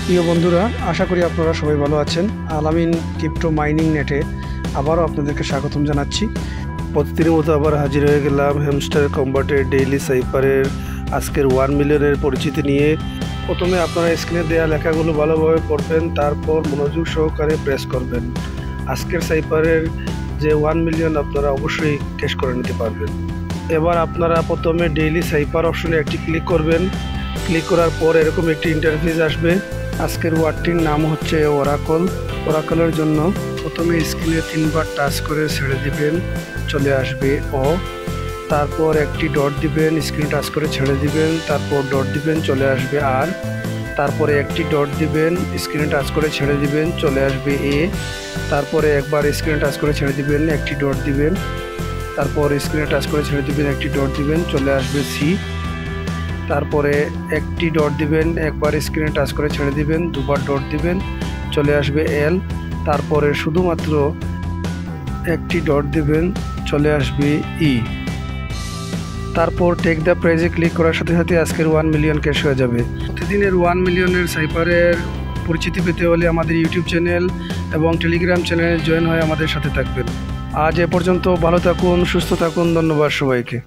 প্রিয় বন্ধুরা, আশা করি আপনারা সবাই ভালো আছেন। আলামিন ক্রিপ্টো মাইনিং নেটে আবারও আপনাদেরকে স্বাগতম জানাচ্ছি। প্রতিদিনের মতো আবার হাজির হয়ে গেলাম হ্যামস্টার কম্বাটের ডেইলি সাইফারের আজকের 1 মিলিয়নের পরিচিতি নিয়ে। প্রথমে আপনারা স্ক্রিনে দেওয়া লেখাগুলো ভালোভাবে পড়বেন, তারপর মনোযোগ সহকারে প্রেস করবেন। আজকের সাইফারের যে 1 মিলিয়ন আপনারা অবশ্যই ক্যাশ করে নিতে পারবেন। এবার আপনারা প্রথমে ডেইলি সাইফার অপশনে একটি ক্লিক করবেন। ক্লিক করার পর এরকম একটি ইন্টারফেস আসবে। আজকের ওয়ার্ডটির নাম হচ্ছে ওরাকল। ওরাকলের জন্য প্রথমে স্ক্রিনে 3বার টাচ করে ছেড়ে দিবেন, চলে আসবে ও। তারপর একটি ডট দিবেন, স্ক্রিনে টাচ করে ছেড়ে দিবেন, তারপর ডট দিবেন, চলে আসবে আর। তারপরে একটি ডট দিবেন, স্ক্রিনে টাচ করে ছেড়ে দিবেন, চলে আসবে এ। তারপরে একবার স্ক্রিনে টাচ করে ছেড়ে দিবেন, একটি ডট দিবেন, তারপর স্ক্রিনে টাচ করে ছেড়ে দিবেন, একটি ডট দিবেন, চলে আসবে সি। তারপরে একটি ডট দিবেন, একবার স্ক্রিনে টাচ করে ছেড়ে দিবেন, দুবার ডট দিবেন, চলে আসবে এল। তারপরে শুধুমাত্র একটি ডট দিবেন, চলে আসবে ই। তারপর টেক দ্য প্রাইজে ক্লিক করার সাথে সাথে আজকের 1 মিলিয়ন ক্যাশ হয়ে যাবে। প্রতিদিনের 1 মিলিয়নের সাইফারের পরিচিতি পেতে হলে আমাদের ইউটিউব চ্যানেল এবং টেলিগ্রাম চ্যানেলে জয়েন হয়ে আমাদের সাথে থাকবেন। আজ এ পর্যন্ত, ভালো থাকুন, সুস্থ থাকুন, ধন্যবাদ সবাইকে।